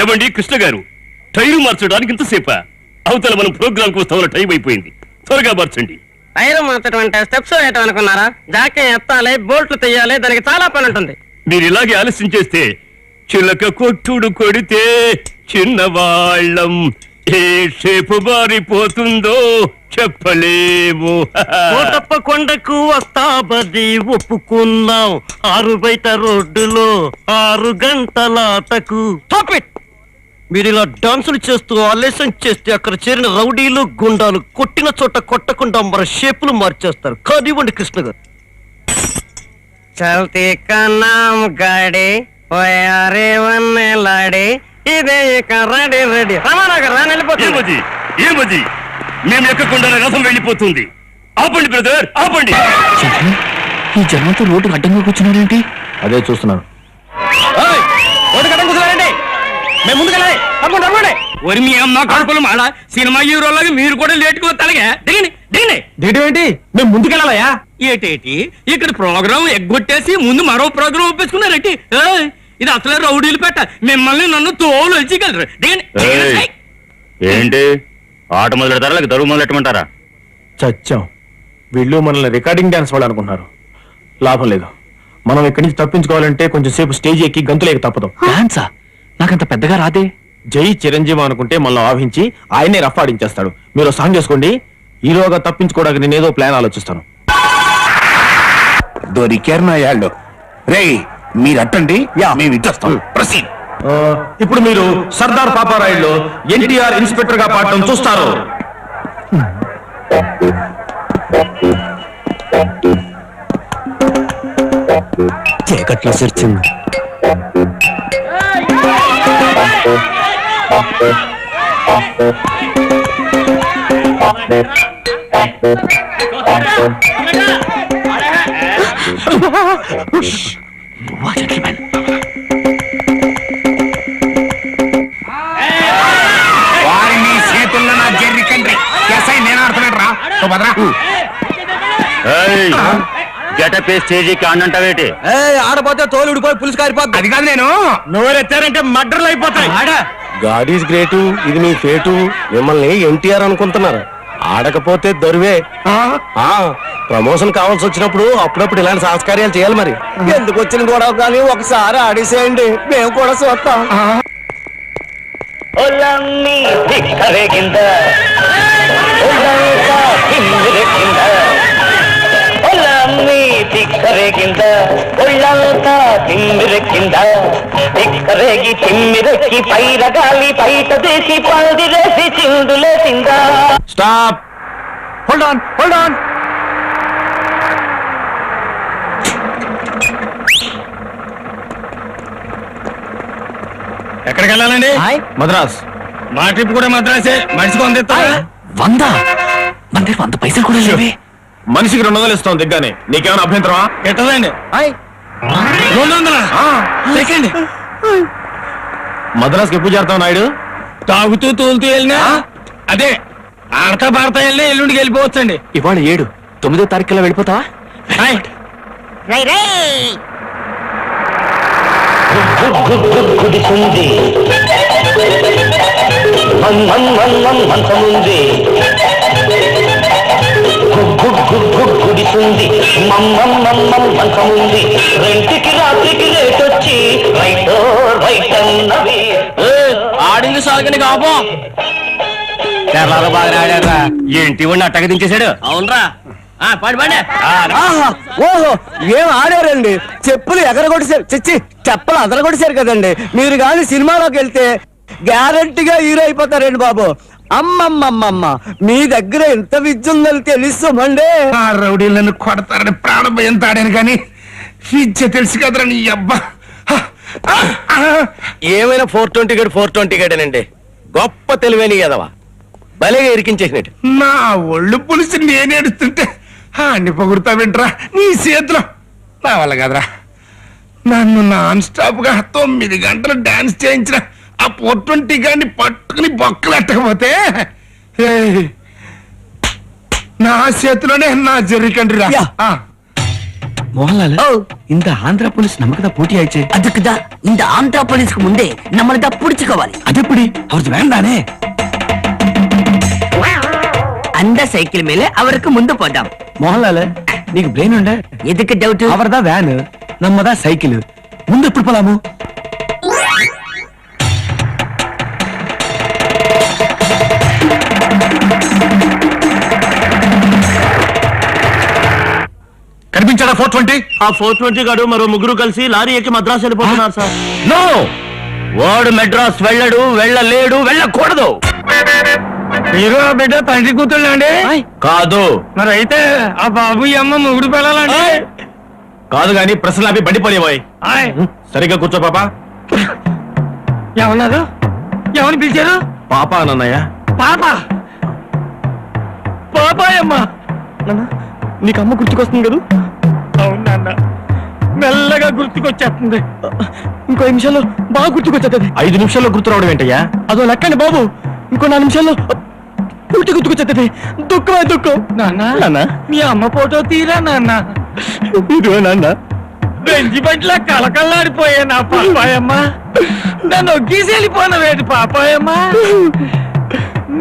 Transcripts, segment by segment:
ఏమండి కృష్ణ గారు, టైరు మార్చడానికి ఇంతసేపా? అవతల మనం ప్రోగ్రామ్ కు వస్తామన్న టైం అయిపోయింది, త్వరగా మార్చండి. టైరు మార్చడం అంటే స్టెప్స్ వేయటం అనుకున్నారా? జాకీ ఎత్తాలి, బోల్ట్లు తీయాలి, దానికి చాలా పని ఉంటుంది. మీరు ఇలాగే ఆలస్యం చేస్తే చిలక కొట్టుడు కొడితే చిన్నవాళ్ళం ఏ షేపు బారిపోతుందో చెప్పలేము. కోటప్ప కొండకు వస్తా బది ఒప్పుకున్నాం, 6 బయట రోడ్డులో 6 గంటలాటకు. మీరు ఇలా డాన్సులు చేస్తూ ఆలస్యం చేస్తే అక్కడ చేరిన రౌడీలు గుండాలు కొట్టిన చోట కొట్టకుండా మన షేపులు మార్చేస్తారు. కానివ్వండి కృష్ణ గారు. చల్తీ కన్నాం గాడి ఓయారే వన్నే లాడి ఇదే ఇక రెడీ రెడీ రామానగర్ రాని వెళ్ళిపోతుంది. ఏమది మేము ఎక్కకుండా రథం వెళ్ళిపోతుంది. ఆపండి బ్రదర్, ఆపండి. ఈ జనంతో రోడ్డుకు అడ్డంగా కూర్చున్నారేంటి? అదే చూస్తున్నాను. రోడ్డుకు అడ్డం కూర్చున్నారండి, మేము ముందుకెళ్ళాలి. తప్పకుండా తప్పండి. ఒరి మీ అమ్మ కడుపులు మాడ సినిమా హీరోలాగా మీరు కూడా లేటుకు వస్తారుగా. దిగండి దిగండి. దిగడం ఏంటి? మేము ముందుకెళ్ళాలయా? ఏటేటి ఇక్కడ ప్రోగ్రాం ఎగ్గొట్టేసి ముందు మరో ప్రోగ్రాం ఒప్పేసుకున్నారేంటి? ఇది అసలే రౌడీలు పెట్ట, మిమ్మల్ని నన్ను తోలు వచ్చగలరు. దిగండి. ఏంటి ఆట మొదలెడతారా లేక దరువు మొదలెట్టమంటారా? చచ్చాం. వీళ్ళు మనల్ని రికార్డింగ్ డాన్స్ వాళ్ళు అనుకుంటున్నారు. లాభం లేదు. మనం ఇక్కడి నుంచి తప్పించుకోవాలంటే కొంచెం సేపు స్టేజ్ ఎక్కి గంతులేక తప్పదు. డాన్సా? నాకంత పెద్దగా రాదే. జై చిరంజీవి అనుకుంటే మనల్ని ఆహించి ఆయనే రఫ్ ఆడించేస్తాడు. మీరు సాంగ్ చేసుకోండి, ఈలోగా తప్పించుకోవడానికి నేనేదో ప్లాన్ ఆలోచిస్తాను. దొరికారు నా యాళ్ళు. రే మీరు అట్టండి, మేము ఇట్టొస్తాం. ప్రొసీడ్. ఇప్పుడు మీరు సర్దార్ పాపారాయుడులో ఎన్టీఆర్ ఇన్స్పెక్టర్ గా పాడటం చూస్తారు. చీకట్లో సెర్చింది. వారిని చేతుల్లో నా జర్రికండ్రి ఎస్ఐ నేను ఆడుతున్నాడు రా. భద్రా గెటప్ స్టేజీకి ఆడంటావేటి? ఆడపోతే తోలు ఉడిపోయి పులుసు కారిపోద్ది. అది కాదు, నేను నోరెత్తారంటే మర్డర్లు అయిపోతాయి. గాడ్ ఈజ్ గ్రేటు, ఇది మీ ఫేటు. మిమ్మల్ని ఎన్టీఆర్ అనుకుంటున్నారు, ఆడకపోతే దొరివే. ప్రమోషన్ కావాల్సి వచ్చినప్పుడు అప్పుడప్పుడు ఇలాంటి సంస్కార్యాలు చేయాలి. మరి ఎందుకు వచ్చిన గొడవ కానీ ఒకసారి ఆడేసేయండి, మేము కూడా చూస్తాం. ఒళ్ళంతా తిమ్మిరెక్కింద తిక్కరేగి తిమ్మిరెక్కి పైరగాలి బయట దేశి పందిరేసి చిందులేసిందా. Stop. Hold on, hold on. ఎక్కడికి వెళ్ళాలండి? మద్రాస్. మా ట్రిప్ కూడా మద్రాసే. మనిషికి 100 100? మన దగ్గర 100 పైసలు కూడా లేవే. మనిషికి 200 ఇస్తాం దిగ్గానే. నీకేమైనా అభ్యంతరమా? ఎట్టదండి 200 సెకండ్. మద్రాస్కి ఎప్పుడు చేరుతావు నాయుడు? తాగుతూ తూలుతూ వెళ్ళినా అదే ఆడతా పాడతా వెళ్ళినా ఎల్లుండికి వెళ్ళిపోవచ్చండి. ఇవాళ 7, 9వ తారీఖులో వెళ్ళిపోతావా? గుడిసుంది మంచముంది గుడిసుంది మంచముంది రెంటికి రాత్రికి రేటొచ్చి రైటో రైట్ అన్నవి. ఆడింది సాగని కాపో. కేరళలో బాగా ఆడారా ఏంటి? వాడిని అట్టగా దించేశాడు. అవునరా పాడి పాడే. ఓహో, ఏం ఆడారండి. చెప్పులు ఎగరగొట్టేశారు, చిచ్చి చెప్పలు అదరగొట్టేశారు కదండి. మీరు కానీ సినిమాలోకి వెళ్తే గ్యారంటీగా హీరో అయిపోతారండి బాబు. అమ్మమ్మమ్మమ్మ, మీ దగ్గర ఎంత విద్య ఉందని తెలుస్తామండి. ఆ రౌడీలు నన్ను కొడతారని ప్రాణభయం తాడాను కానీ విద్య తెలుసు కదరా నీ అబ్బా. ఏమైనా 420 గడు 420 గడేనండి. గొప్ప తెలివైన ఎదవా, భలేగా ఇరికించేసినట్టు. నా ఒళ్ళు పులిసి నేను ఏడుస్తుంటే అన్ని పొగుడుతా వింటరా నీ చేతిలో. నా వల్ల కదరా. నన్ను నాన్ స్టాప్ గా 9 గంటలు డాన్స్ చేయించిన ఆ 420 గాడిని పట్టుకుని బొక్కలు ఎట్టకపోతే నా చేతిలోనే నా జర్రికండ్రి రా. மோகன்லால் இந்த ஆந்திரா போலீஸ் நமக்கு தான் போட்டி ஆயிடுச்சு. அதுக்குதான் இந்த ஆந்திரா போலீஸ்க்கு முன்னே நம்மள தான் புடிச்சுக்கோవాలి. அது எப்படி அவருக்கு வேண்டானே? அந்த சைக்கிள் மேல அவருக்கு முந்து போட்டாம். மோகன்லால் నీకు బ్రెయిన్ ఉండే? எதுக்கு டவுட்? அவர்దా வேன், நம்மదా సైకిల్. ముందు ఎప్పుడు పోలాము? కనిపించాడా 420? ఆ 420 గాడు మరో ముగ్గురు కలిసి లారీ ఎక్కి మద్రాసు వెళ్ళిపోతున్నారు సార్. నో, వాడు మెడ్రాస్ వెళ్ళడు, వెళ్ళలేడు, వెళ్ళకూడదు. హీరో బిడ్డ తండ్రి కూతుళ్ళండి? కాదు. మరి అయితే ఆ బాబు ఈ అమ్మ మొగుడు పిల్లలండి? కాదు గాని ప్రశ్నలు అవి బండిపోలేవాయి. సరిగ్గా కూర్చో పాపా. ఏమన్నారు? ఎవరిని పిలిచారు? పాపా అన్నయ్య. పాప పాపాయమ్మ. నీకు అమ్మ గుర్తుకొస్తుంది కదా? అవునన్న, మెల్లగా గుర్తుకొచ్చేస్తుంది. ఇంకో 5 నిమిషాల్లో బాగా గుర్తుకొచ్చేది. 5 నిమిషాల్లో గుర్తు రావడం ఏంటయ్యా? అదో లెక్కండి బాబు. ఇంకో 4 నిమిషాల్లో పూర్తి గుర్తుకొచ్చేది. దుఃఖమే దుఃఖం. నాన్న మీ అమ్మ ఫోటో తీరా నాన్న. ఇదిగో నాన్న. బెంచి బంట్లా కళకళలాడిపోయా నా పాపాయమ్మ. నన్ను ఒగ్గీసి వెళ్ళిపోనవేటి పాపాయమ్మ.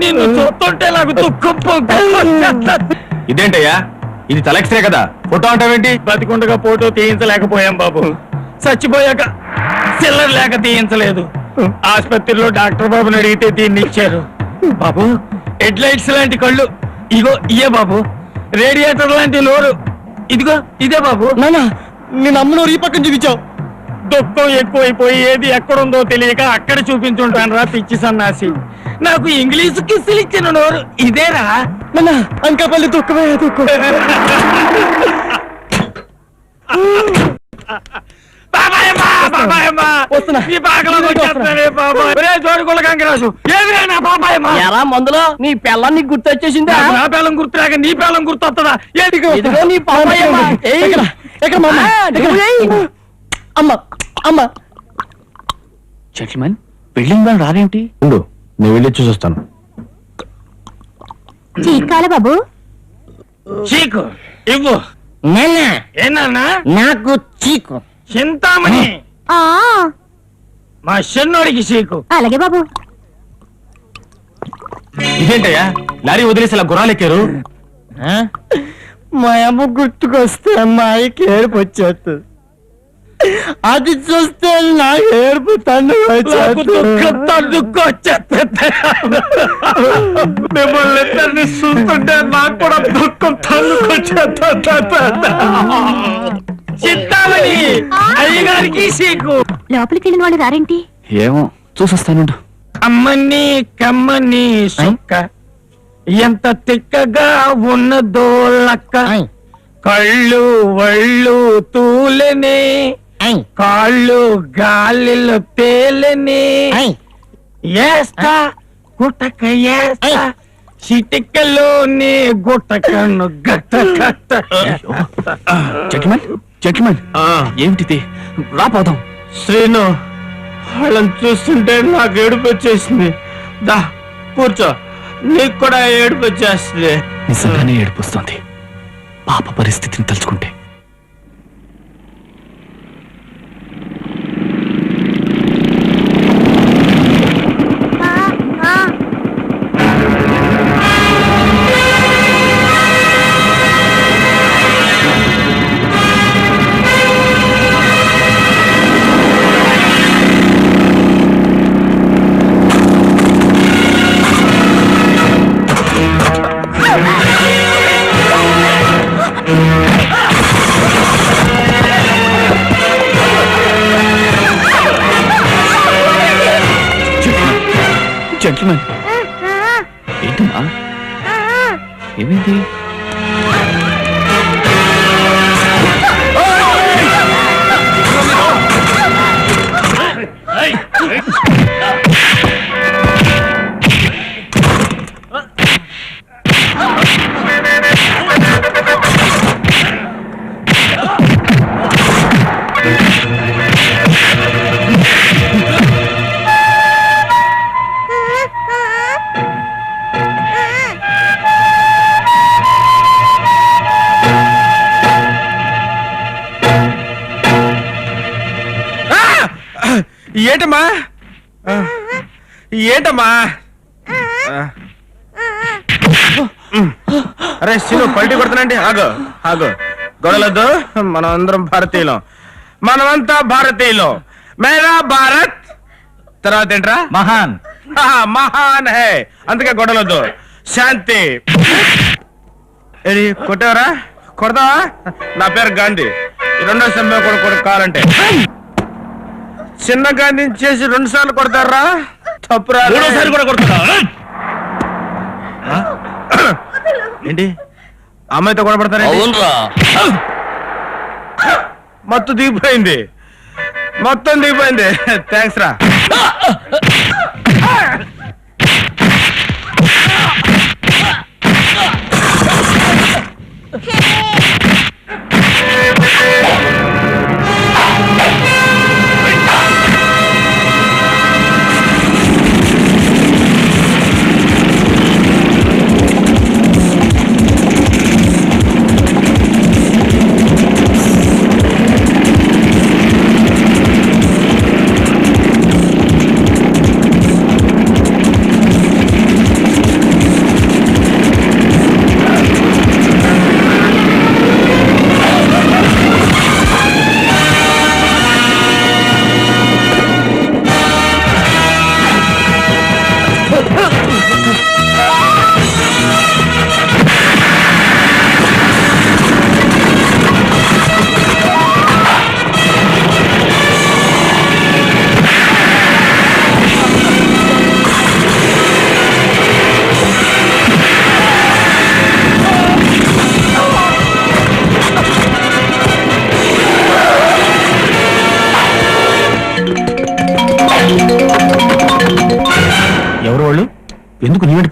నిన్ను చూస్తుంటే నాకు దుఃఖం పొంగుకొచ్చేస్తది. ఇదేంటయ్యా, ఇది తల ఎక్స్రే కదా, ఫోటో అంటావేంటి? బతికుండగా ఫోటో తీయించలేకపోయాం బాబు. చచ్చిపోయాక చిల్లర లేక తీయించలేదు. ఆసుపత్రిలో డాక్టర్ బాబుని అడిగితే దీన్ని ఇచ్చారు. బాబు, హెడ్ లైట్స్ లాంటి కళ్ళు ఇగో ఇయే బాబు. రేడియేటర్ లాంటి నోరు ఇదిగో ఇదే బాబు. నాన్న, నేను అమ్మను ఈ పక్కన చూపించావు. దుఃఖం ఎక్కువైపోయి ఏది ఎక్కడుందో తెలియక అక్కడ చూపించుంటాను రా పిచ్చి సన్నాసి. నాకు ఇంగ్లీషు కిస్సులు ఇచ్చిన నోరు ఇదేరా. నాన్న, అంకాపల్లి దుఃఖమే దుఃఖం. బాబాయమ్మ, బాబాయమ్మ, వస్తున్నా. ఈ పాకలోకి వచ్చేస్తానే బాబాయ్. ఒరే జోడుకుల కంకరాజు, ఏమిరా నా బాబాయమ్మ? ఎలా మందులో నీ పిల్లని గుర్తొచ్చేసిందా? నాకు నా పేలం గుర్తురాక నీ పేలం గుర్తొస్తుందా? ఇదిగో నీ పాపయ్యమ్మ. ఎక్కడ మా అమ్మ? అమ్మ అమ్మ. జెంటిల్మెన్, బిల్డింగ్ వాళ్ళు రారేంటి? ఉండు, నేను వెళ్ళి చూసొస్తాను. చీకాల బాబు. చీకు ఇవ్వు. ఏనా నాకు చీకు. చింతామణి, ఆ మా చిన్నోడికి చీకు. అలాగే బాబు. ఇదేంటయ్యా, లారీ వదిలేసి అలా గుర్రాలెక్కారు? మా అమ్మ గుర్తుకొస్తే అమ్మాయికి ఏడుపు వచ్చేస్తుంది. అది చూస్తే నాకు ఏడుపు నాకు దుఃఖం తన్నుకొచ్చేస్తుంది. మిమ్మల్ని ఇద్దరిని చూస్తుంటే నాకు కూడా దుఃఖం తన్నుకొచ్చేస్తుంది. చింతామణి, అయ్యగారికి చీకు. లోపలికి వెళ్ళిన వాళ్ళు రారేంటి? ఏమో చూసొస్తానుండు. అమ్మని కమ్మని సుక్క ఎంత తిక్కగా ఉన్నదో లక్క. కళ్ళు వళ్ళు తూలనే, కాళ్ళు గాలిలో తేలని. ఏస్తా గుట్టక ఏస్తా, చిటికలోని గుట్టకను గట్ట గట్ట. జెంటిల్మెన్, జెంటిల్మెన్, ఏమిటిది? రాపోదాం. శ్రీను, వాళ్ళని చూస్తుంటే నాకు ఏడుపు వచ్చేసింది. దా కూర్చో, నీకు కూడా ఏడుపు వచ్చేస్తుంది. నిజంగానే ఏడుపుస్తుంది పాప పరిస్థితిని తలుచుకుంటే. జెంటిల్మెన్, ఏంటమ్మా ఏమైంది? ఏంటమ్మా ఏంటమ్మా అరే శిను పల్టీ కొడుతున్నాండి ఆగు ఆగు గొడవలొద్దు మనం అందరం భారతీయులం మనమంతా భారతీయులం మేరా భారత్ తర్వాత ఏంట్రా మహాన్ మహాన్ హే అందుకే గొడవలొద్దు శాంతి ఏడి కొట్టావరా కొడతావా నా పేరు గాంధీ రెండో సమయం కొడుకు కావాలంటే చిన్న గాంధీ చేసి 2 సార్లు కొడతారా తప్పురా మూడోసారి కూడా కొడుతున్నా ఏంటి అమ్మాయితో కొడబడతారా అవునరా మొత్తం దిగిపోయింది థ్యాంక్స్ రా ఎవరు వాళ్ళు ఎందుకు నీ వెంట